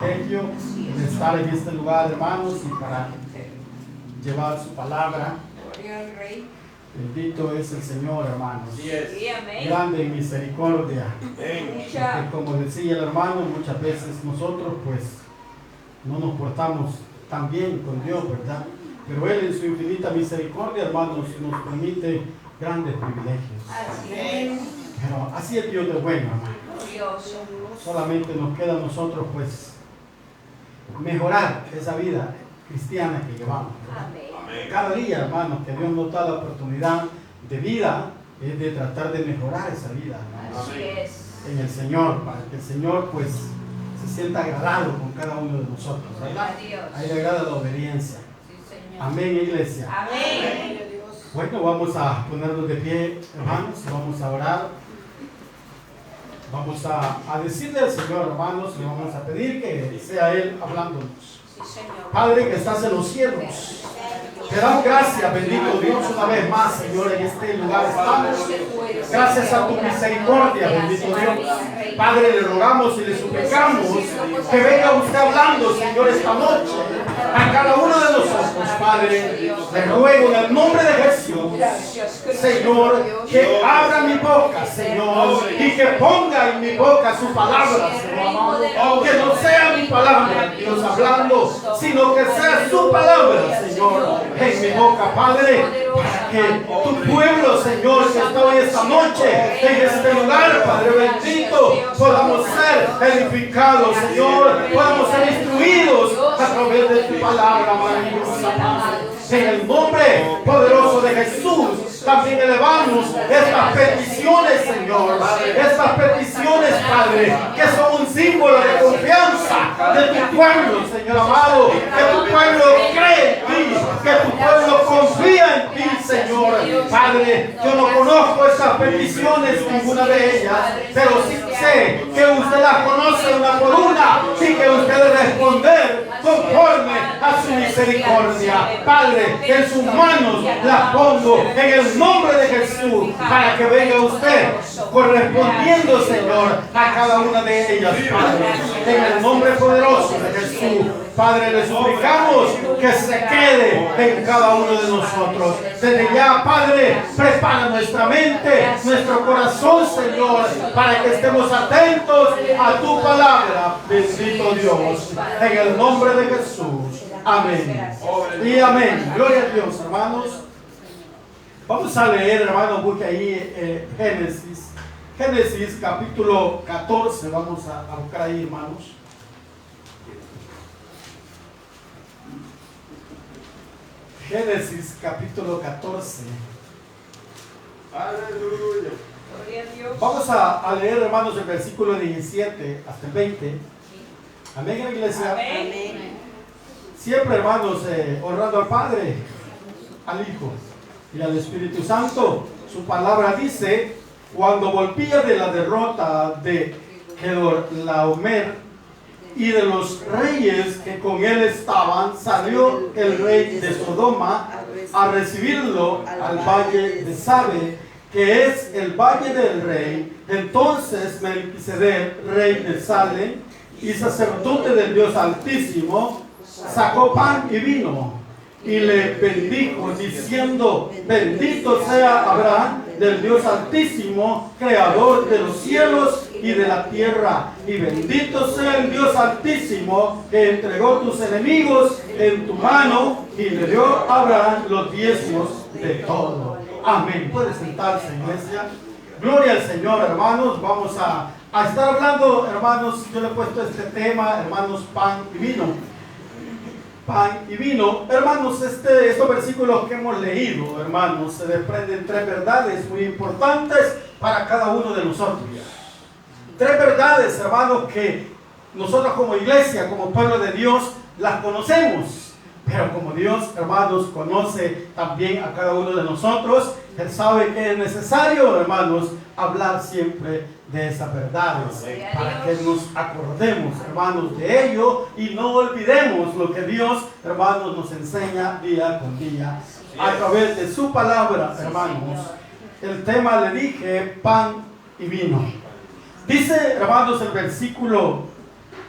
privilegio de estar en este lugar, hermanos, y para llevar su palabra. Gloria al Rey. Bendito es el Señor, hermanos. Sí, amén. Grande en misericordia. Mucha. Porque como decía el hermano, muchas veces nosotros pues no nos portamos tan bien con Dios, ¿verdad? Pero Él en su infinita misericordia, hermanos, nos permite grandes privilegios. Así es. Pero así es Dios de bueno, hermano. Glorioso. Solamente nos queda a nosotros pues mejorar esa vida cristiana que llevamos, ¿verdad? Amén. Cada día, hermanos, que Dios nos da la oportunidad de vida, es de tratar de mejorar esa vida, hermanos, Así es. en el Señor, para que el Señor pues se sienta agradado con cada uno de nosotros, ¿verdad? Gloria a A Dios. Él le agrada la obediencia. Sí, Señor. Amén, iglesia. Amén. Bueno, vamos a ponernos de pie, hermanos, y vamos a orar. Vamos a decirle al Señor, hermanos, le vamos a pedir que sea Él hablándonos. Sí, Señor. Padre que estás en los cielos, te damos gracias, bendito Dios, una vez más, Señor, en este lugar estamos. Gracias a tu misericordia, bendito Dios. Padre, le rogamos y le suplicamos que venga usted hablando, Señor, esta noche a cada uno de nosotros, Padre. Le ruego en el nombre de Jesús, Señor, que abra mi boca, Señor, y que ponga en mi boca su palabra, Señor amado. Que no sea mi palabra, Dios, hablando, sino que sea su palabra, Señor, en mi boca, Padre, para que tu pueblo, Señor, que está hoy esta noche en este lugar, Padre bendito, podamos ser edificados, Señor, podamos ser instruidos a través de tu palabra maravillosa, Padre. En el nombre poderoso de Jesús, también elevamos estas peticiones, Señor, estas peticiones, Padre, que son un símbolo de confianza de tu pueblo, Señor amado, que tu pueblo cree en ti, que tu pueblo confía en ti, Señor. Padre, yo no conozco estas peticiones, ninguna de ellas, pero sí sé que usted las conoce una por una y que usted debe responder conforme a su misericordia. Padre, en sus manos las pongo en el nombre de Jesús para que venga usted correspondiendo, Señor, a cada una de ellas, Padre. En el nombre poderoso de Jesús, Padre, le suplicamos que se quede en cada uno de nosotros. Desde ya, Padre, prepara nuestra mente, nuestro corazón, Señor, para que estemos atentos a tu palabra. Bendito Dios, en el nombre de Jesús. Amén. Y amén. Gloria a Dios, hermanos. Vamos a leer, hermanos, busque ahí Génesis. Génesis capítulo 14. Vamos a buscar ahí, hermanos. Génesis capítulo 14. Aleluya. Gloria a Dios. Vamos a leer, hermanos, el versículo 17 hasta el 20. Amén, iglesia. Amén. Siempre, hermanos, honrando al Padre, al Hijo y al Espíritu Santo. Su palabra dice: cuando volvía de la derrota de Kedorlaomer y de los reyes que con él estaban, salió el rey de Sodoma a recibirlo al valle de Sabe, que es el valle del rey. Entonces Melquisedec, rey de Salem y sacerdote del Dios Altísimo, sacó pan y vino y le bendijo, diciendo: bendito sea Abraham del Dios Altísimo, creador de los cielos y de la tierra, y bendito sea el Dios Altísimo que entregó tus enemigos en tu mano y le dio a Abraham los diezmos de todo. Amén. Puede sentarse, iglesia. Gloria al Señor, hermanos. Vamos a estar hablando, hermanos. Yo le he puesto este tema, hermanos, pan y vino. Pan y vino. Hermanos, estos versículos que hemos leído, hermanos, se desprenden tres verdades muy importantes para cada uno de nosotros. Tres verdades, hermanos, que nosotros como iglesia, como pueblo de Dios, las conocemos. Pero como Dios, hermanos, conoce también a cada uno de nosotros, Él sabe que es necesario, hermanos, hablar siempre de esas verdades, para que nos acordemos, hermanos, de ello y no olvidemos lo que Dios, hermanos, nos enseña día con día a través de su palabra, hermanos. El tema, le dije, pan y vino. Dice, hermanos, el versículo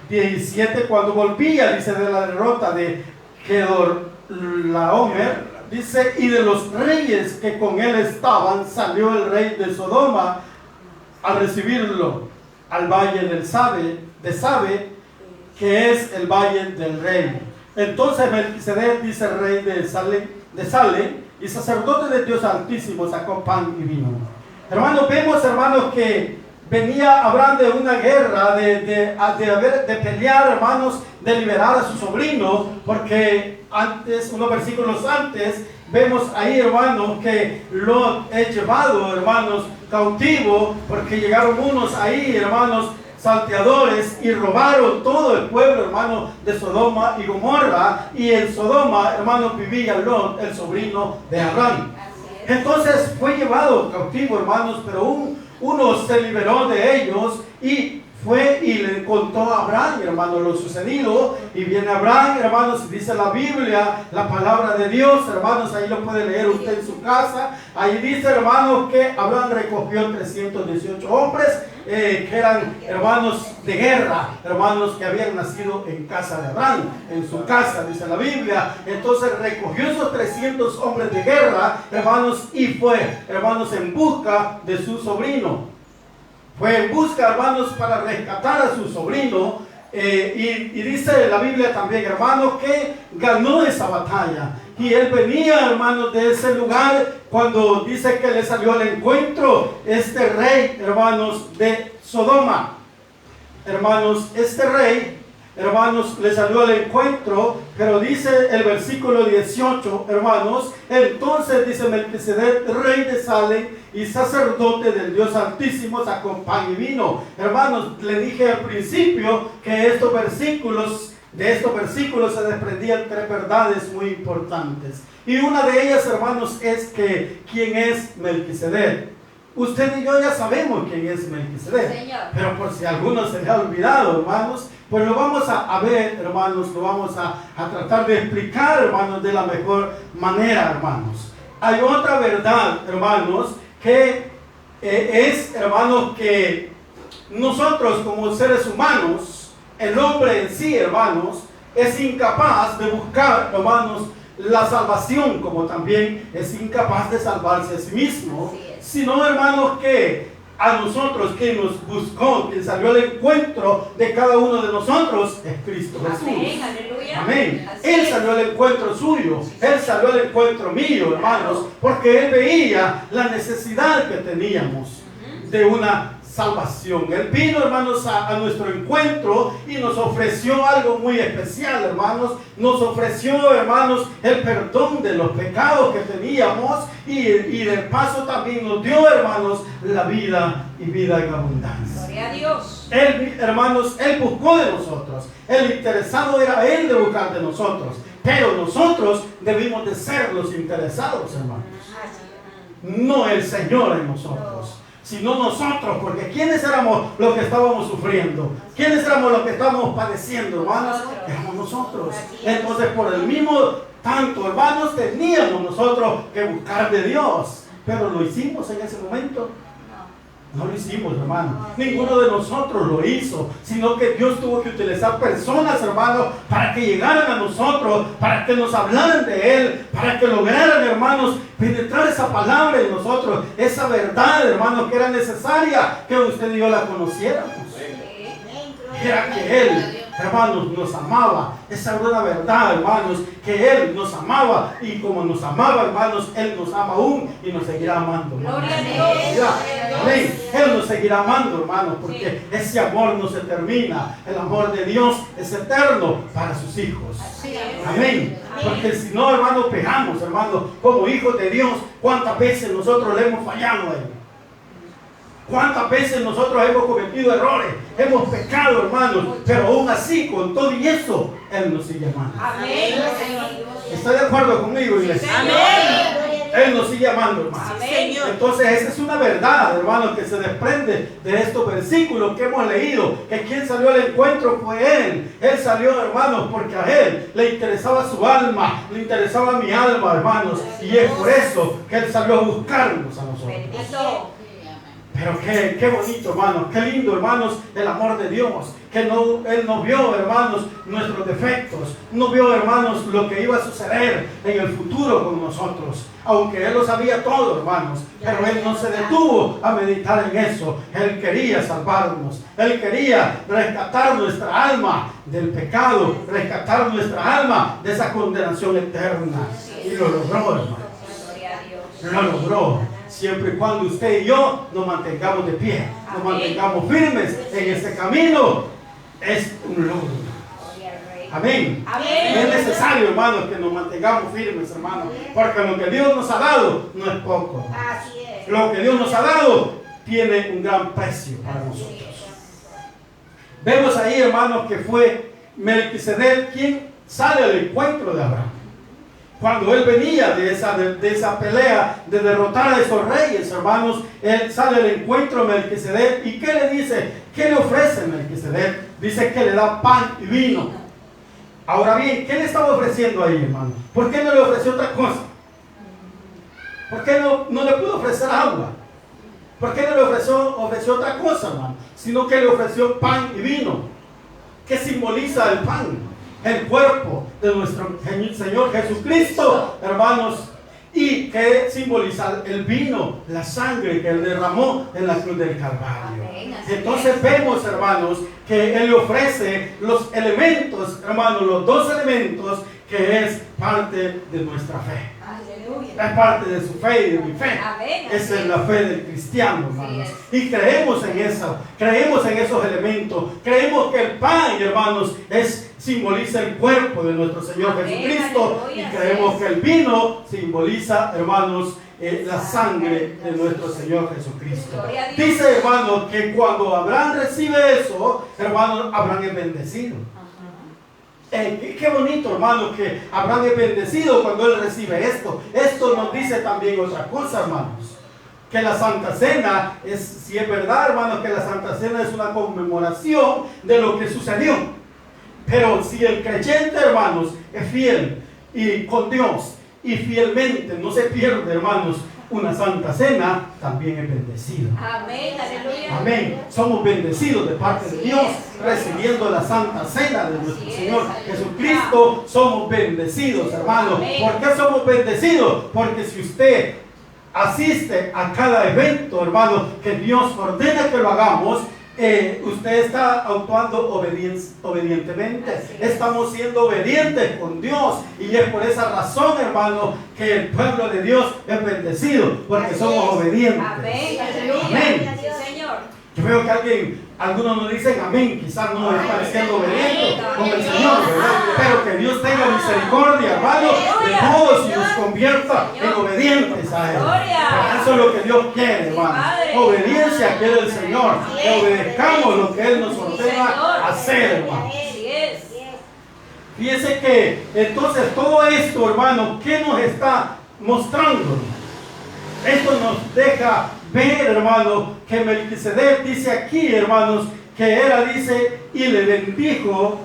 17, cuando volvía, dice, de la derrota de Kedorlaomer, dice, y de los reyes que con él estaban, salió el rey de Sodoma a recibirlo al valle de Sabe, que es el valle del rey. Entonces Melquisedec, dice, rey de Salem y sacerdote del Dios Altísimo, sacó pan y vino. Hermanos, vemos, hermanos, que venía Abraham de una guerra, de pelear, hermanos, de liberar a su sobrino, porque antes, unos versículos antes, vemos ahí, hermanos, que Lot es llevado, hermanos, cautivo, porque llegaron unos ahí, hermanos, salteadores, y robaron todo el pueblo, hermano, de Sodoma y Gomorra, y en Sodoma, hermano, vivía Lot, el sobrino de Abraham. Entonces fue llevado cautivo, hermanos, pero uno se liberó de ellos y fue y le contó a Abraham, hermano, lo sucedido. Y viene Abraham, hermanos, dice la Biblia, la palabra de Dios, hermanos, ahí lo puede leer usted en su casa. Ahí dice, hermanos, que Abraham recogió 318 hombres que eran hermanos de guerra, hermanos que habían nacido en casa de Abraham, en su casa, dice la Biblia. Entonces recogió esos 300 hombres de guerra, hermanos, y fue, hermanos, en busca de su sobrino. Fue en busca, hermanos, para rescatar a su sobrino. Y dice la Biblia también, hermanos, que ganó esa batalla. Y él venía, hermanos, de ese lugar cuando dice que le salió al encuentro este rey, hermanos, de Sodoma. Hermanos, este rey, hermanos, le salió al encuentro, pero dice el versículo 18, hermanos, entonces dice Melquisedec, rey de Salem y sacerdote del Dios Altísimo, sacó pan y vino. Hermanos, le dije al principio que de estos versículos se desprendían 3 verdades muy importantes. Y una de ellas, hermanos, es que ¿quién es Melquisedec? Usted y yo ya sabemos quién es Melquisedec, Señor. pero por si a alguno se le ha olvidado, hermanos, pues lo vamos a ver, hermanos, lo vamos a tratar de explicar, hermanos, de la mejor manera, hermanos. Hay otra verdad, hermanos, que es, hermanos, que nosotros como seres humanos, el hombre en sí, hermanos, es incapaz de buscar, hermanos, la salvación, como también es incapaz de salvarse a sí mismo, sino, hermanos, que a nosotros, quien nos buscó, quien salió al encuentro de cada uno de nosotros, es Cristo Jesús. Amén, aleluya. Amén. Así Él es. salió al encuentro suyo, Él salió al encuentro mío, hermanos, porque Él veía la necesidad que teníamos de una salvación. Él vino, hermanos, a nuestro encuentro y nos ofreció algo muy especial, hermanos. Nos ofreció, hermanos, el perdón de los pecados que teníamos y de paso también nos dio, hermanos, la vida y vida en abundancia. Gloria a Dios. Él, hermanos, Él buscó de nosotros. El interesado era Él de buscar de nosotros. Pero nosotros debimos de ser los interesados, hermanos. No el Señor en nosotros, sino nosotros, porque ¿quiénes éramos los que estábamos sufriendo? ¿Quiénes éramos los que estábamos padeciendo, hermanos? Éramos nosotros. Entonces, por el mismo tanto, hermanos, teníamos nosotros que buscar de Dios. Pero lo hicimos en ese momento. No lo hicimos, hermano. Ninguno de nosotros lo hizo, sino que Dios tuvo que utilizar personas, hermanos, para que llegaran a nosotros, para que nos hablaran de Él, para que lograran, hermanos, penetrar esa palabra en nosotros, esa verdad, hermanos, que era necesaria que usted y yo la conociéramos. Era que Él, hermanos, nos amaba. Esa era una verdad, hermanos, que Él nos amaba. Y como nos amaba, hermanos, Él nos ama aún y nos seguirá amando, hermanos. Gloria a Dios. Amén. Él nos seguirá amando, hermanos, porque ese amor no se termina. El amor de Dios es eterno para sus hijos. Amén. Porque si no, hermanos, pegamos, hermanos, como hijos de Dios. ¿Cuántas veces nosotros le hemos fallado a Él? ¿Cuántas veces nosotros hemos cometido errores? Hemos pecado, hermanos, pero aún así, con todo y eso, Él nos sigue amando. Amén. ¿Está de acuerdo conmigo, iglesia? Amén. Él nos sigue amando, hermanos. Amén. Entonces, esa es una verdad, hermanos, que se desprende de estos versículos que hemos leído. Que quien salió al encuentro fue Él. Él salió, hermanos, porque a Él le interesaba su alma, le interesaba mi alma, hermanos. Y es por eso que Él salió a buscarnos a nosotros. Bendito. Pero qué bonito, hermanos, qué lindo, hermanos, el amor de Dios. Que Él no vio, hermanos, nuestros defectos. No vio, hermanos, lo que iba a suceder en el futuro con nosotros. Aunque Él lo sabía todo, hermanos. Pero Él no se detuvo a meditar en eso. Él quería salvarnos. Él quería rescatar nuestra alma del pecado. Rescatar nuestra alma de esa condenación eterna. Y lo logró, hermanos. Lo logró. Siempre y cuando usted y yo nos mantengamos de pie, nos mantengamos firmes en este camino, es un logro. Amén. Es necesario, hermanos, que nos mantengamos firmes, hermanos, porque lo que Dios nos ha dado no es poco. Lo que Dios nos ha dado tiene un gran precio para nosotros. Vemos ahí, hermanos, que fue Melquisedec quien sale al encuentro de Abraham. Cuando él venía de esa pelea de derrotar a esos reyes, hermanos, él sale al encuentro de Melquisedec. ¿Y qué le dice? ¿Qué le ofrece Melquisedec? Dice que le da pan y vino. Ahora bien, ¿qué le estaba ofreciendo ahí, hermano? ¿Por qué no le ofreció otra cosa? ¿Por qué no le pudo ofrecer agua? ¿Por qué no le ofreció otra cosa, hermano? Sino que le ofreció pan y vino. ¿Qué simboliza el pan? El cuerpo de nuestro Señor Jesucristo, hermanos, y que simboliza el vino, la sangre que Él derramó en la cruz del Calvario. Entonces vemos, hermanos, que Él le ofrece los elementos, hermanos, los dos elementos que es parte de nuestra fe. Es parte de su fe y de mi fe. Esa es la fe del cristiano, hermanos. Y creemos en eso, creemos en esos elementos. Creemos que el pan, hermanos, simboliza el cuerpo de nuestro Señor Jesucristo. Y creemos que el vino simboliza, hermanos, la sangre de nuestro Señor Jesucristo. Dice, hermanos, que cuando Abraham recibe eso, hermanos, Abraham es bendecido. Qué bonito, hermano, que Abraham es bendecido cuando él recibe esto. Esto nos dice también otra cosa, hermanos, que la Santa Cena si es verdad, hermanos, que la Santa Cena es una conmemoración de lo que sucedió. Pero si el creyente, hermanos, es fiel y con Dios y fielmente no se pierde, hermanos, una Santa Cena, también es bendecido. Amén, aleluya. Amén. Somos bendecidos de parte de Dios, recibiendo la Santa Cena de nuestro Señor Jesucristo. Somos bendecidos, hermanos. ¿Por qué somos bendecidos? Porque si usted asiste a cada evento, hermano, que Dios ordena que lo hagamos, usted está actuando obedientemente. Estamos siendo obedientes con Dios, y es por esa razón, hermano, que el pueblo de Dios es bendecido, porque somos obedientes. Amén. Amén. Sí, Señor. Yo veo que algunos nos dicen amén, quizás no están siendo obedientes con el Señor, ¿verdad? Pero que Dios tenga misericordia, hermano, de todos, y nos convierta en obedientes a Él. Eso es lo que Dios quiere, hermano. Obediencia quiere el Señor, que obedezcamos lo que Él nos ordena hacer, hermano. Fíjense que entonces todo esto, hermano, ¿qué nos está mostrando? Esto nos deja ver, hermano, que Melquisedec dice aquí, hermanos, que dice, y le bendijo,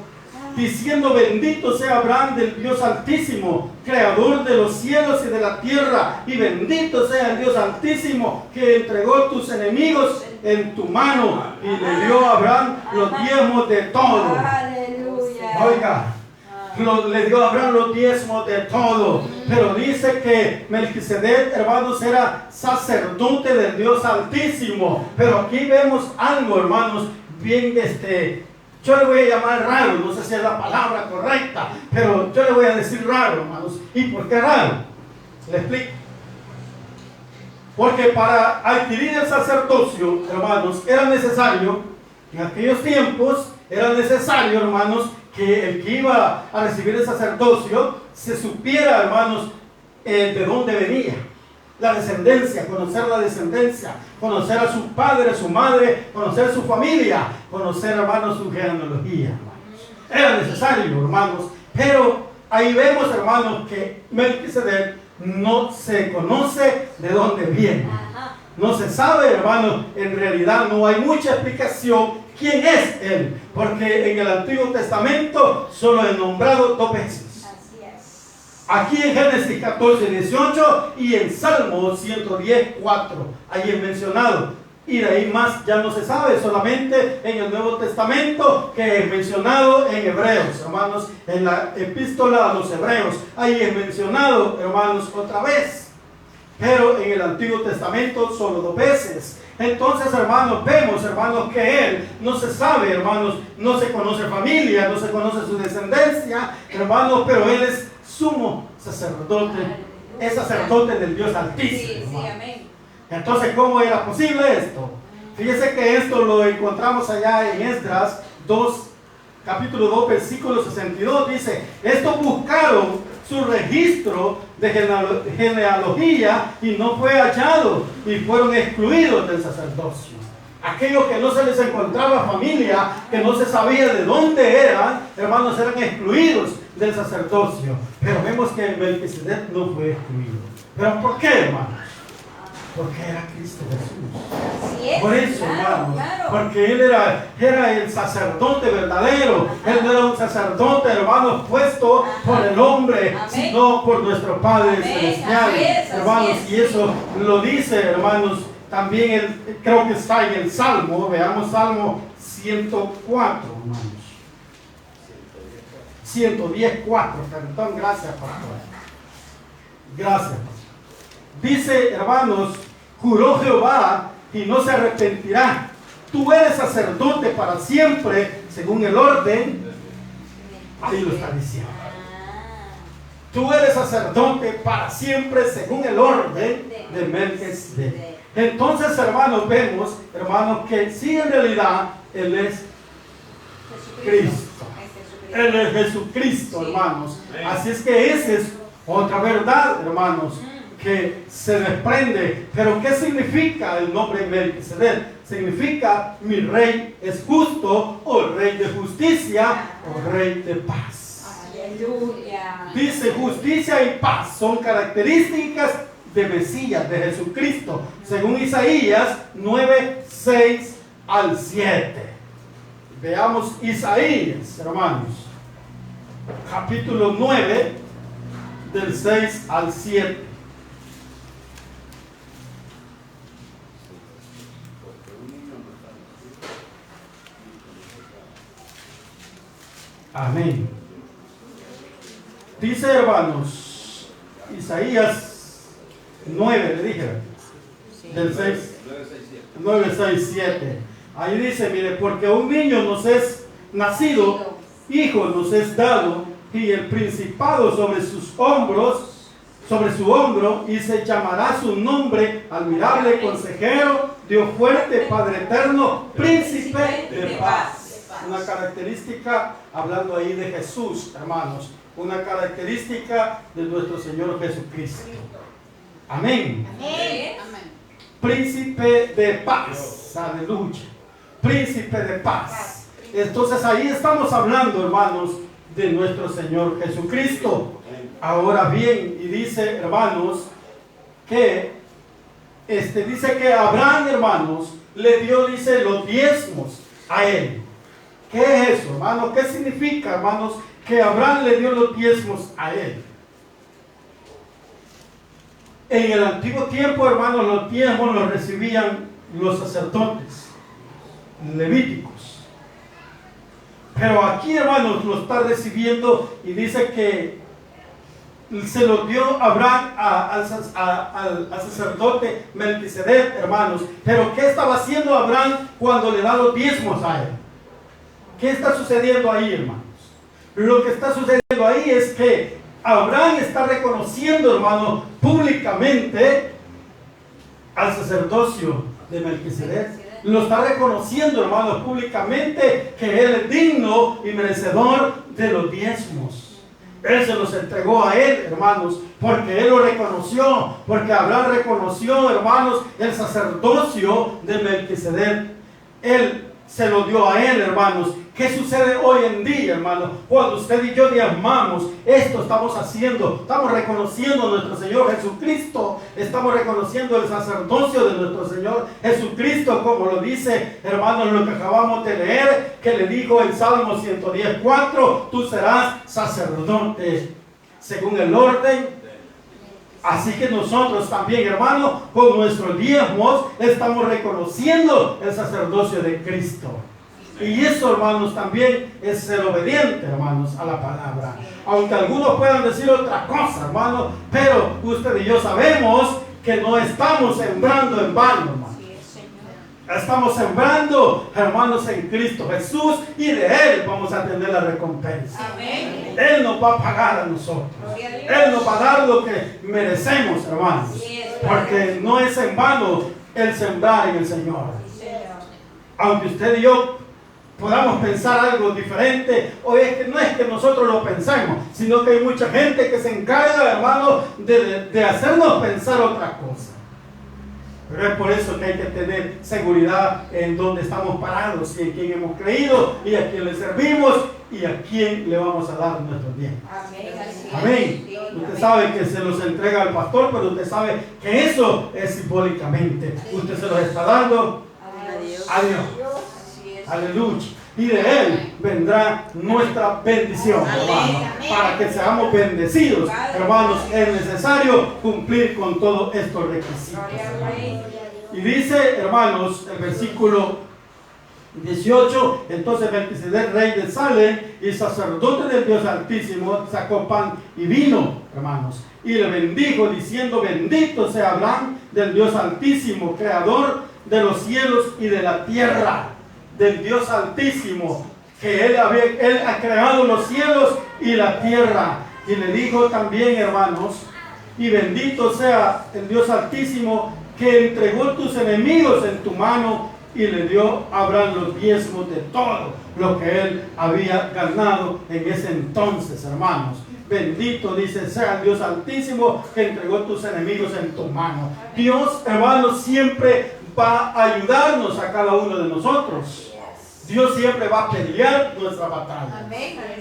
diciendo: bendito sea Abraham del Dios Altísimo, creador de los cielos y de la tierra, y bendito sea el Dios Altísimo, que entregó tus enemigos en tu mano, y le dio a Abraham los diezmos de todo. Aleluya. Oiga, le dio a Abraham los diezmos de todo. Pero dice que Melquisedec, hermanos, era sacerdote del Dios Altísimo. Pero aquí vemos algo, hermanos, bien yo le voy a llamar raro, no sé si es la palabra correcta, pero yo le voy a decir raro, hermanos. ¿Y por qué raro? Le explico. Porque para adquirir el sacerdocio, hermanos, era necesario, en aquellos tiempos, era necesario, hermanos, que el que iba a recibir el sacerdocio se supiera, hermanos, de dónde venía. La descendencia, conocer la descendencia, conocer a su padre, a su madre, conocer su familia, conocer, hermanos, su genealogía, hermanos. Era necesario, hermanos, pero ahí vemos, hermanos, que Melquisedec no se conoce de dónde viene. No se sabe, hermanos, en realidad no hay mucha explicación quién es él, porque en el Antiguo Testamento solo es nombrado 2 veces. Aquí en Génesis 14, 18 y en Salmo 110, 4. Ahí es mencionado Y de ahí más ya no se sabe, solamente en el Nuevo Testamento, que es mencionado en Hebreos, hermanos, en la epístola a los Hebreos. Ahí es mencionado, hermanos, otra vez. Pero en el Antiguo Testamento solo 2 veces. Entonces, hermanos, vemos, hermanos, que Él no se sabe, hermanos, no se conoce familia, no se conoce su descendencia, hermanos, pero Él es sumo sacerdote, es sacerdote del Dios Altísimo. Sí, amén. Entonces, ¿cómo era posible esto? Fíjese que esto lo encontramos allá en Esdras 2, capítulo 2, versículo 62. Dice, estos buscaron su registro de genealogía y no fue hallado y fueron excluidos del sacerdocio. Aquellos que no se les encontraba familia, que no se sabía de dónde eran, hermanos, eran excluidos del sacerdocio. Pero vemos que Melquisedec no fue excluido. ¿Pero por qué, hermanos? Porque era Cristo Jesús. Así es, Por eso, claro, hermanos, claro. porque Él era el sacerdote verdadero. Él no era un sacerdote, hermanos, puesto por el hombre, Amén. sino por nuestro Padre Amén. celestial. Así es, Hermanos, así es. y eso lo dice, hermanos, también creo que está en el Salmo. Veamos Salmo 104, hermanos. 110:4, perdón, gracias, pastor. Gracias. Dice, hermanos, juró Jehová y no se arrepentirá. Tú eres sacerdote para siempre, según el orden. Ahí lo está diciendo. Tú eres sacerdote para siempre, según el orden de Melquisedec. Entonces, hermanos, vemos, hermanos, que sí, en realidad, Él es Cristo. Él es Jesucristo, hermanos. Así es que esa es otra verdad, hermanos, que se desprende. Pero ¿qué significa el nombre Melquisedec? Significa mi rey es justo, o rey de justicia, o rey de paz. Aleluya. Dice, justicia y paz son características de Mesías, de Jesucristo, según Isaías 9, 6 al 7. Veamos Isaías, hermanos, capítulo 9, del 6 al 7. Amén. Dice, hermanos, Isaías 9, le dije, del 6, 9, 6, 7. Ahí dice, mire, porque un niño nos es nacido, hijo nos es dado, y el principado sobre sus hombros, sobre su hombro, y se llamará su nombre, admirable consejero, Dios fuerte, Padre eterno, príncipe de paz. Una característica, hablando ahí de Jesús, hermanos, una característica de nuestro Señor Jesucristo. Amén. Amén. Príncipe de paz, aleluya. Príncipe de paz. Entonces ahí estamos hablando, hermanos, de nuestro Señor Jesucristo. Ahora bien, y dice, hermanos, que dice que Abraham, hermanos, le dio, dice, los diezmos a él. ¿Qué es eso, hermanos? ¿Qué significa, hermanos, que Abraham le dio los diezmos a él? En el antiguo tiempo, hermanos, los diezmos los recibían los sacerdotes levíticos. Pero aquí, hermanos, lo está recibiendo y dice que se lo dio Abraham al sacerdote Melquisedec, hermanos. Pero ¿qué estaba haciendo Abraham cuando le da los diezmos a él? ¿Qué está sucediendo ahí, hermanos? Lo que está sucediendo ahí es que Abraham está reconociendo, hermanos, públicamente al sacerdocio de Melquisedec. Lo está reconociendo, hermanos, públicamente, que él es digno y merecedor de los diezmos. Él se los entregó a él, hermanos, porque él lo reconoció, porque Abraham reconoció, hermanos, el sacerdocio de Melquisedec. Él se lo dio a él, hermanos. ¿Qué sucede hoy en día, hermanos? Cuando usted y yo diezmamos, esto estamos haciendo, estamos reconociendo a nuestro Señor Jesucristo, estamos reconociendo el sacerdocio de nuestro Señor Jesucristo, como lo dice, hermanos, lo que acabamos de leer, que le dijo en Salmo 110:4, tú serás sacerdote según el orden Así que nosotros también, hermanos, con nuestros diezmos estamos reconociendo el sacerdocio de Cristo. Y eso, hermanos, también es ser obediente, hermanos, a la palabra. Aunque algunos puedan decir otra cosa, hermanos, pero usted y yo sabemos que no estamos sembrando en vano, hermanos. Estamos sembrando, hermanos, en Cristo Jesús, y de Él vamos a tener la recompensa. Amén. Él nos va a pagar a nosotros. Él nos va a dar lo que merecemos, hermanos. Porque no es en vano el sembrar en el Señor. Aunque usted y yo podamos pensar algo diferente, o es que no es que nosotros lo pensemos, sino que hay mucha gente que se encarga, hermanos, de hacernos pensar otra cosa. Pero es por eso que hay que tener seguridad en donde estamos parados y en quién hemos creído y a quién le servimos y a quién le vamos a dar nuestro bien. Amén. Usted sabe que se los entrega al pastor, pero usted sabe que eso es simbólicamente. Usted se los está dando a Dios. Aleluya. Y de Él vendrá nuestra bendición, hermanos. Para que seamos bendecidos, hermanos, es necesario cumplir con todos estos requisitos. Y dice, hermanos, el versículo 18, entonces Melquisedec, rey de Salem y sacerdote del Dios Altísimo, sacó pan y vino, hermanos, y le bendijo diciendo: bendito sea Abraham del Dios Altísimo, creador de los cielos y de la tierra. Del Dios Altísimo, que Él ha creado los cielos y la tierra. Y le dijo también, hermanos, y bendito sea el Dios Altísimo, que entregó tus enemigos en tu mano, y le dio a Abraham los diezmos de todo lo que él había ganado en ese entonces, hermanos. Bendito, dice, sea el Dios Altísimo, que entregó tus enemigos en tu mano. Dios, hermanos, siempre va a ayudarnos a cada uno de nosotros. Dios siempre va a pelear nuestra batalla.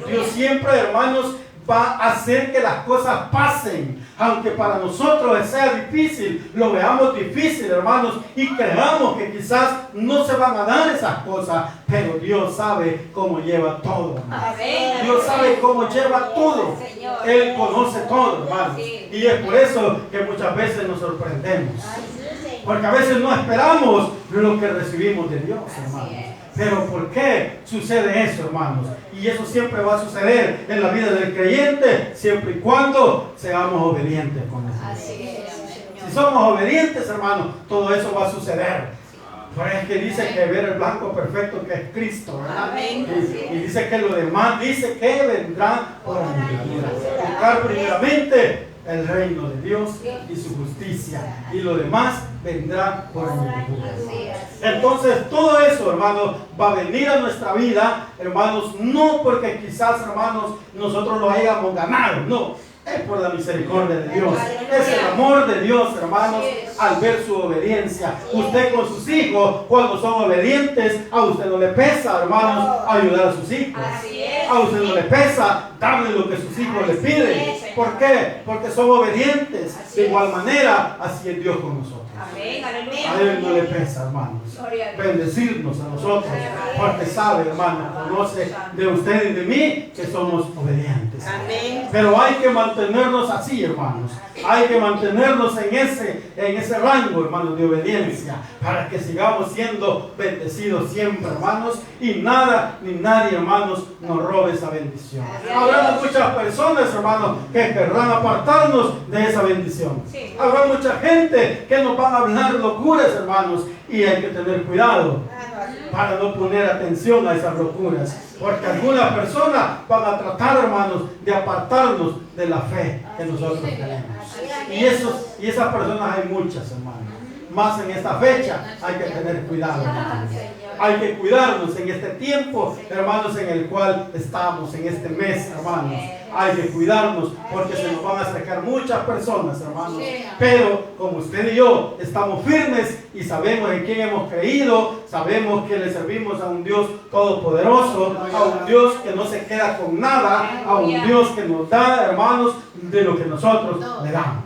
Dios siempre, hermanos, va a hacer que las cosas pasen. Aunque para nosotros sea difícil, lo veamos difícil, hermanos, y creamos que quizás no se van a dar esas cosas, pero Dios sabe cómo lleva todo, hermanos. Dios sabe cómo lleva todo. Él conoce todo, hermanos. Y es por eso que muchas veces nos sorprendemos. Porque a veces no esperamos lo que recibimos de Dios, hermanos. Pero ¿por qué sucede eso, hermanos? Y eso siempre va a suceder en la vida del creyente, siempre y cuando seamos obedientes con Dios. Si somos obedientes, hermanos, todo eso va a suceder. Pues es que dice que ver el blanco perfecto que es Cristo, ¿verdad? Y dice que lo demás dice que vendrá por añadidura. Buscar primeramente el reino de Dios y su justicia, y lo demás vendrá por añadidura. Entonces todo eso, hermanos, va a venir a nuestra vida, hermanos, no porque quizás, hermanos, nosotros lo hayamos ganado, no. Es por la misericordia de Dios. Es el amor de Dios, hermanos, al ver su obediencia. Usted con sus hijos, cuando son obedientes, a usted no le pesa, hermanos, ayudar a sus hijos. A usted no le pesa darle lo que sus hijos le piden. ¿Por qué? Porque son obedientes. De igual manera, así es Dios con nosotros. A Él no le pesa, hermanos, bendecirnos a nosotros, porque sabe, hermano, conoce de usted y de mí que somos obedientes. Pero hay que mantenernos así, hermanos. Hay que mantenernos en ese rango, hermanos, de obediencia, para que sigamos siendo bendecidos siempre, hermanos, y nada ni nadie, hermanos, nos robe esa bendición. Habrá muchas personas, hermanos, que querrán apartarnos de esa bendición. Habrá mucha gente que nos van a hablar locuras, hermanos, y hay que tener cuidado para no poner atención a esas locuras, porque algunas personas van a tratar, hermanos, de apartarnos de la fe que nosotros tenemos. Y esas personas hay muchas, hermanos. Más en esta fecha hay que tener cuidado, hermanos. Hay que cuidarnos en este tiempo, hermanos, en el cual estamos, en este mes, hermanos. Hay que cuidarnos porque se nos van a acercar muchas personas, hermanos. Pero como usted y yo estamos firmes y sabemos en quién hemos creído, sabemos que le servimos a un Dios todopoderoso, a un Dios que no se queda con nada, a un Dios que nos da, hermanos, de lo que nosotros le damos.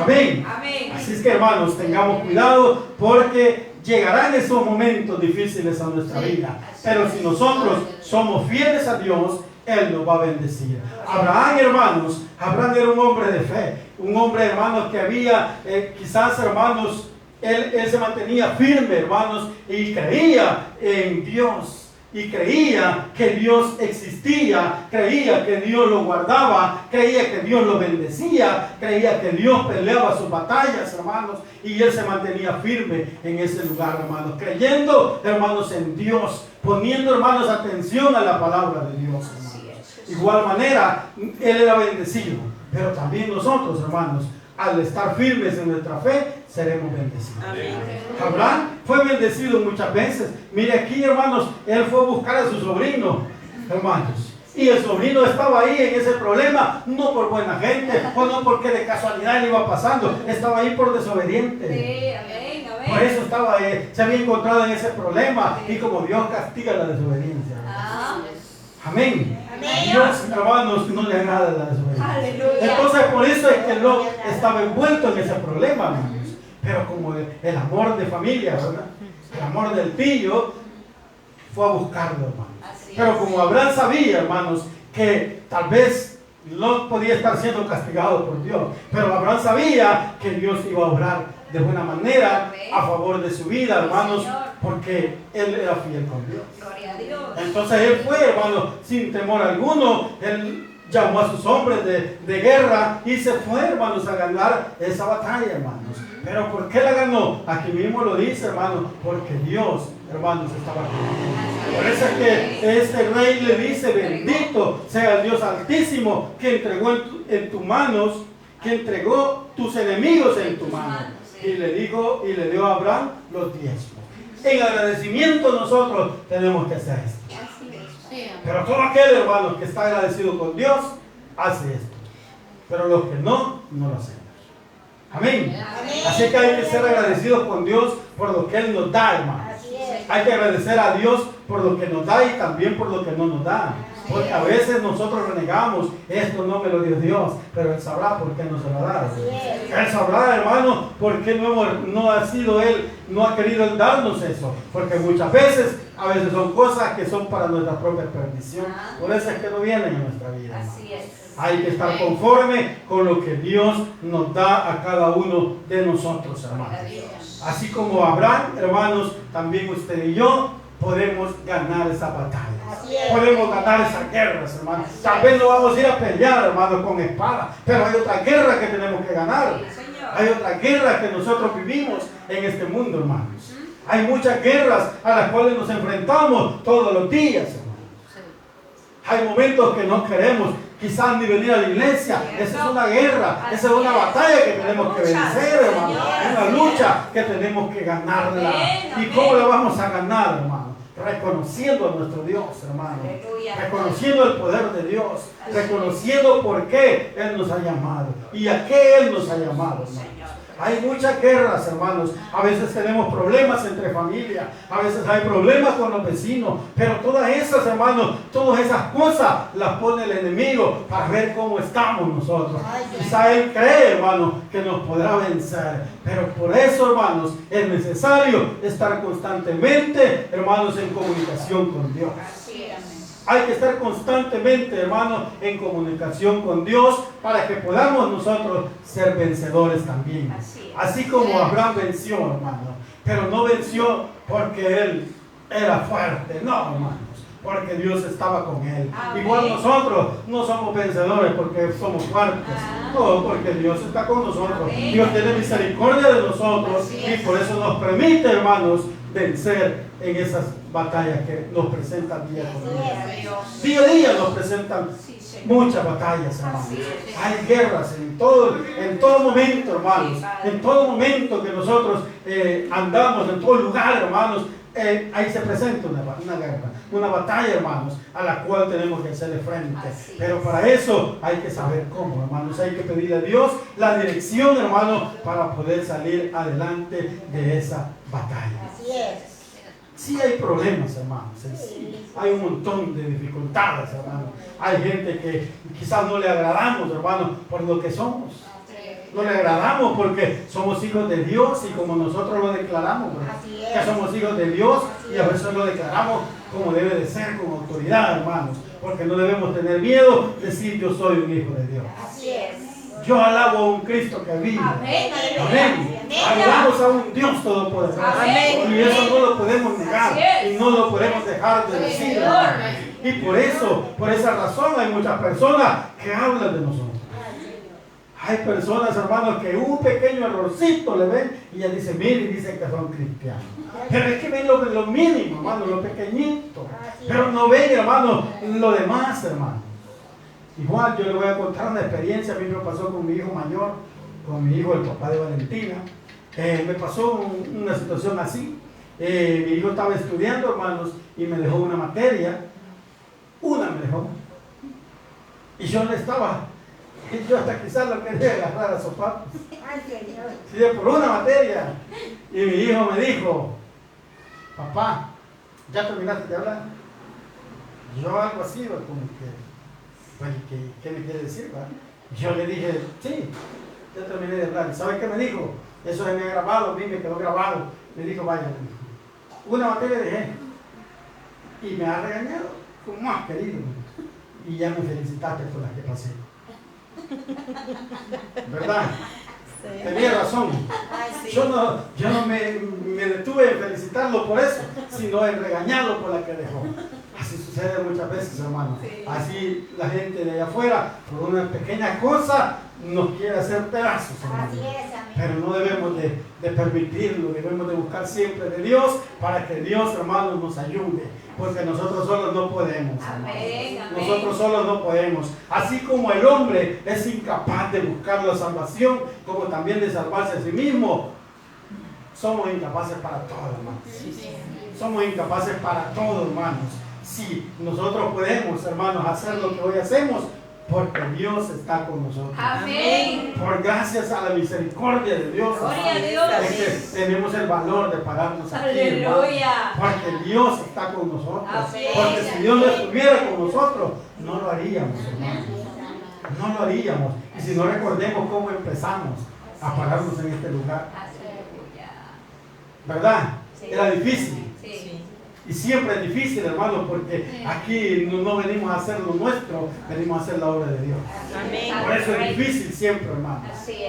Amén. Así es que, hermanos, tengamos cuidado porque llegarán esos momentos difíciles a nuestra vida. Pero si nosotros somos fieles a Dios, Él nos va a bendecir. Abraham, hermanos, Abraham era un hombre de fe, un hombre, hermanos, que había, quizás, hermanos, él se mantenía firme, hermanos, y creía en Dios. Y creía que Dios existía, creía que Dios lo guardaba, creía que Dios lo bendecía, creía que Dios peleaba sus batallas, hermanos, y él se mantenía firme en ese lugar, hermanos, creyendo, hermanos, en Dios, poniendo, hermanos, atención a la palabra de Dios, hermanos. De igual manera, él era bendecido, pero también nosotros, hermanos, al estar firmes en nuestra fe, seremos bendecidos. Amén. Abraham fue bendecido muchas veces. Mire aquí, hermanos, él fue a buscar a su sobrino, hermanos. Y el sobrino estaba ahí en ese problema, no por buena gente, o no porque de casualidad le iba pasando, estaba ahí por desobediente. Sí, amén, amén. Por eso estaba, se había encontrado en ese problema, y como Dios castiga la desobediencia. Amén. Dios, hermanos, no le agrada la desobediencia. Aleluya. Entonces, por eso es que Lot estaba envuelto en ese problema, hermanos. Pero como el amor de familia, ¿verdad? El amor del tío, fue a buscarlo, hermanos. Pero como Abraham sabía, hermanos, que tal vez Lot podía estar siendo castigado por Dios, pero Abraham sabía que Dios iba a obrar de buena manera a favor de su vida, hermanos, porque él era fiel con Dios. Entonces él fue, hermano, sin temor alguno. Él llamó a sus hombres de guerra y se fue, hermanos, a ganar esa batalla, hermanos. Pero ¿por qué la ganó? Aquí mismo lo dice, hermanos, porque Dios, hermanos, estaba con él. Por eso es que este rey le dice: bendito sea el Dios Altísimo, que entregó en tus manos, que entregó tus enemigos en tu mano. Y le dijo, y le dio a Abraham los diezmos. En agradecimiento nosotros tenemos que hacer esto. Pero todo aquel, hermano, que está agradecido con Dios, hace esto. Pero los que no lo hacemos. Amén. Así que hay que ser agradecidos con Dios por lo que Él nos da, hermanos. Hay que agradecer a Dios por lo que nos da y también por lo que no nos da. Porque a veces nosotros renegamos: esto no me lo dio Dios, pero Él sabrá por qué no se lo ha dado. Él sabrá, hermano, por qué no ha sido Él, no ha querido Él darnos eso. Porque muchas veces, a veces son cosas que son para nuestra propia perdición. Por eso es que no vienen en nuestra vida. Así es. Hay que estar conforme con lo que Dios nos da a cada uno de nosotros, hermanos. Así como Abraham, hermanos, también usted y yo podemos ganar esa batalla. Podemos ganar esas guerras, hermanos. Tal vez no vamos a ir a pelear, hermanos, con espada, pero hay otra guerra que tenemos que ganar. Hay otra guerra que nosotros vivimos en este mundo, hermanos. Hay muchas guerras a las cuales nos enfrentamos todos los días, hermanos. Hay momentos que no queremos quizás ni venir a la iglesia. Esa es una guerra, esa es una batalla que tenemos que vencer, hermano. Es una lucha que tenemos que ganarla. ¿Y cómo la vamos a ganar, hermano? Reconociendo a nuestro Dios, hermano. Reconociendo el poder de Dios. Reconociendo por qué Él nos ha llamado y a qué Él nos ha llamado, hermano. Hay muchas guerras, hermanos. A veces tenemos problemas entre familia. A veces hay problemas con los vecinos. Pero todas esas, hermanos, todas esas cosas las pone el enemigo para ver cómo estamos nosotros. Quizá él cree, hermano, que nos podrá vencer. Pero por eso, hermanos, es necesario estar constantemente, hermanos, en comunicación con Dios. Hay que estar constantemente, hermanos, en comunicación con Dios para que podamos nosotros ser vencedores también. Así como Abraham venció, hermano. Pero no venció porque él era fuerte, no, hermanos. Porque Dios estaba con él. Amén. Igual nosotros no somos vencedores porque somos fuertes. No, porque Dios está con nosotros. Amén. Dios tiene misericordia de nosotros y por eso nos permite, hermanos, vencer en esas batallas que nos presentan día con día. Día a día nos presentan muchas batallas, hermanos. Hay guerras en todo momento, hermanos. En todo momento que nosotros andamos, en todo lugar, hermanos, ahí se presenta una guerra, una batalla, hermanos, a la cual tenemos que hacerle frente. Pero para eso hay que saber cómo, hermanos. Hay que pedirle a Dios la dirección, hermanos, para poder salir adelante de esa batalla. Así es. Sí hay problemas, hermanos. Sí, hay un montón de dificultades, hermanos. Hay gente que quizás no le agradamos, hermanos, por lo que somos. No le agradamos porque somos hijos de Dios y como nosotros lo declaramos, que somos hijos de Dios y a veces lo declaramos como debe de ser, con autoridad, hermanos. porque no debemos tener miedo de decir yo soy un hijo de Dios. Así es. Yo alabo a un Cristo que vive. Amén. Amén. Alabamos a un Dios todopoderoso. Amén. Y eso no lo podemos negar y no lo podemos dejar de decir, hermano. Y por eso, por esa razón, hay muchas personas que hablan de nosotros. Hay personas, hermanos, que un pequeño errorcito le ven y ya dicen, mire, y dicen que son cristianos. Pero es que ven lo mínimo, hermano, lo pequeñito. Pero no ven, hermano, lo demás, hermano. Igual yo le voy a contar una experiencia. A mí me pasó con mi hijo mayor, con mi hijo, el papá de Valentina. Me pasó una situación así. Mi hijo estaba estudiando, hermanos, y me dejó una materia. Una me dejó. Y yo le estaba... Yo hasta quizás lo quería agarrar a sopapas. Sí, por una materia. Y mi hijo me dijo, papá, ¿ya terminaste de hablar? Yo algo así, como que, bueno, ¿qué me quiere decir? ¿Va? Yo le dije, sí, ya terminé de hablar. ¿Y sabe qué me dijo? Eso se me ha grabado, a mí me quedó grabado. Me dijo, vaya, una materia dejé. Y me ha regañado, como más querido. Y ya me felicitaste por la que pasé. ¿Verdad? Sí. Tenía razón. Yo no me detuve en felicitarlo por eso, sino en regañarlo por la que dejó. Así sucede muchas veces, hermano. Sí. Así la gente de allá afuera, por una pequeña cosa, nos quiere hacer pedazos, hermano. Así es, amén. Pero no debemos de permitirlo, debemos de buscar siempre de Dios para que Dios, hermano, nos ayude. Porque nosotros solos no podemos. Amén, amén. Nosotros solos no podemos. Así como el hombre es incapaz de buscar la salvación, como también de salvarse a sí mismo, somos incapaces para todo, hermanos. Sí, sí. Somos incapaces para todo, hermanos. Sí, nosotros podemos, hermanos, hacer lo que hoy hacemos, porque Dios está con nosotros. Amén. Por gracias a la misericordia de Dios. Gloria a Dios. Es que tenemos el valor de pararnos aquí. Aleluya. Porque Dios está con nosotros. Amén. Porque si Dios no estuviera con nosotros, no lo haríamos, hermanos. No lo haríamos. Y si no, recordemos cómo empezamos a pararnos en este lugar. ¿Verdad? Era difícil. Y siempre es difícil, hermano, porque aquí no venimos a hacer lo nuestro, venimos a hacer la obra de Dios. Amén. Por eso es difícil siempre, hermano.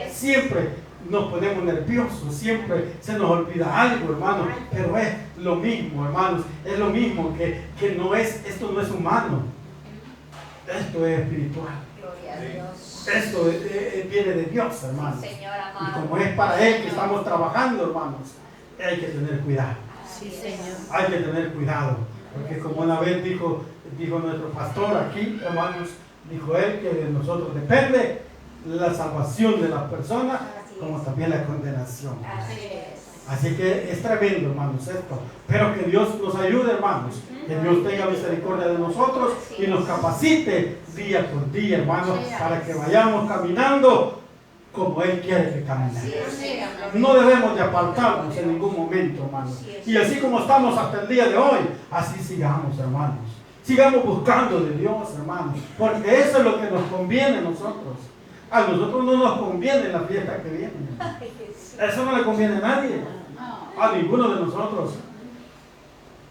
Siempre nos ponemos nerviosos, siempre se nos olvida algo, hermano. Pero es lo mismo, hermanos. Es lo mismo que esto no es humano. Esto es espiritual. Gloria a Dios. Esto viene de Dios, hermanos. Y como es para Él que estamos trabajando, hermanos, hay que tener cuidado. Sí, Señor. Hay que tener cuidado, porque como una vez dijo nuestro pastor aquí, hermanos, dijo él que de nosotros depende la salvación de las personas, como también la condenación. Así que es tremendo, hermanos, esto. Pero que Dios nos ayude, hermanos, que Dios tenga misericordia de nosotros y nos capacite día por día, hermanos, para que vayamos caminando como Él quiere que caminemos. No debemos de apartarnos en ningún momento, hermanos. Y así como estamos hasta el día de hoy, así sigamos, hermanos. Sigamos buscando de Dios, hermanos. Porque eso es lo que nos conviene a nosotros. A nosotros no nos conviene la fiesta que viene. Eso no le conviene a nadie. A ninguno de nosotros.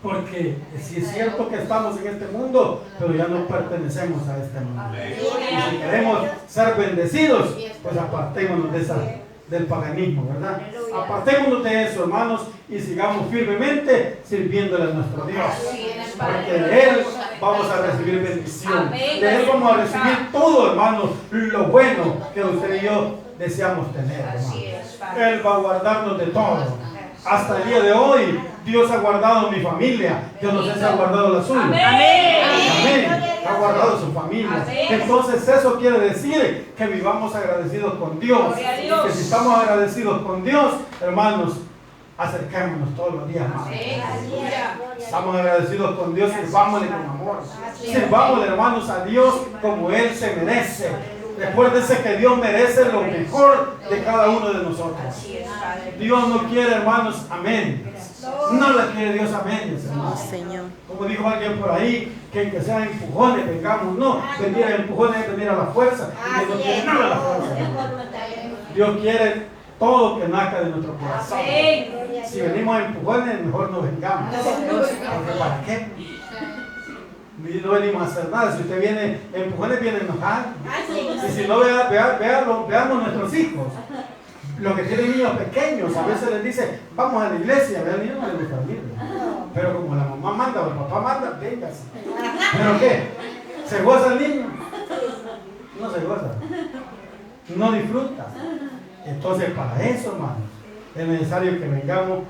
Porque si es cierto que estamos en este mundo, pero ya no pertenecemos a este mundo. Y si queremos ser bendecidos, pues apartémonos del paganismo, ¿verdad? Apartémonos de eso, hermanos, y sigamos firmemente sirviéndole a nuestro Dios. Porque de Él vamos a recibir bendición. De Él vamos a recibir todo, hermanos, lo bueno que usted y yo deseamos tener, hermanos. Él va a guardarnos de todo. Hasta el día de hoy, Dios ha guardado mi familia. Yo no sé si ha guardado la suya. Amén. Amén. Ha guardado su familia. Entonces eso quiere decir que vivamos agradecidos con Dios. Y que si estamos agradecidos con Dios, hermanos, acerquémonos todos los días más. Estamos agradecidos con Dios, sirvámosle con amor. Sirvámosle, hermanos, a Dios como Él se merece. Recuérdense que Dios merece lo mejor de cada uno de nosotros. Dios no quiere, hermanos, amén. Nada quiere Dios, amén, hermanos. Como dijo alguien por ahí, que sean empujones, vengamos. No, venir a empujones es venir a la fuerza. Dios no quiere nada a la fuerza. Dios quiere todo que nazca de nuestro corazón. Si venimos a empujones, mejor no vengamos. Porque ¿para qué? no venimos a hacer nada. Si usted viene, empujones viene enojado. Así. Y si no, veamos nuestros hijos. Los que tienen niños pequeños, a veces les dice, vamos a la iglesia, al niño no le gusta venir. Pero como la mamá manda o el papá manda, véngase. ¿Pero qué? ¿Se goza el niño? No se goza. No disfruta. Entonces, para eso, hermanos, es necesario que vengamos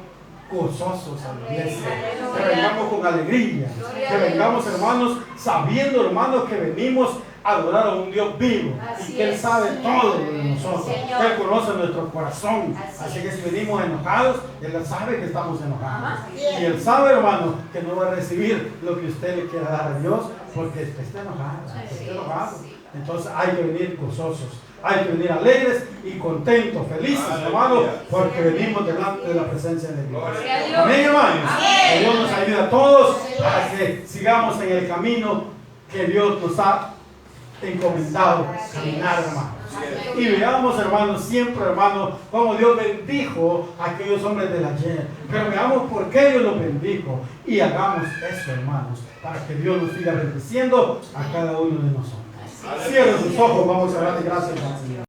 gozosos a la iglesia, que vengamos con alegría, que vengamos, hermanos, sabiendo, hermanos, que venimos a adorar a un Dios vivo y que Él sabe todo de nosotros. Él conoce nuestro corazón. Así que si venimos enojados, Él sabe que estamos enojados. Y Él sabe, hermano, que no va a recibir lo que usted le quiera dar a Dios porque usted está enojado. Entonces hay que venir gozosos. Hay que venir alegres y contentos, felices, hermanos, porque venimos delante de la presencia de Dios. Amén, hermanos. Que Dios nos ayude a todos para que sigamos en el camino que Dios nos ha encomendado caminar, hermanos. Y veamos, hermanos, siempre, hermanos, cómo Dios bendijo a aquellos hombres del ayer. Pero veamos por qué Dios los bendijo. Y hagamos eso, hermanos, para que Dios nos siga bendiciendo a cada uno de nosotros. Cierren sus ojos, vamos a darle gracias al Señor.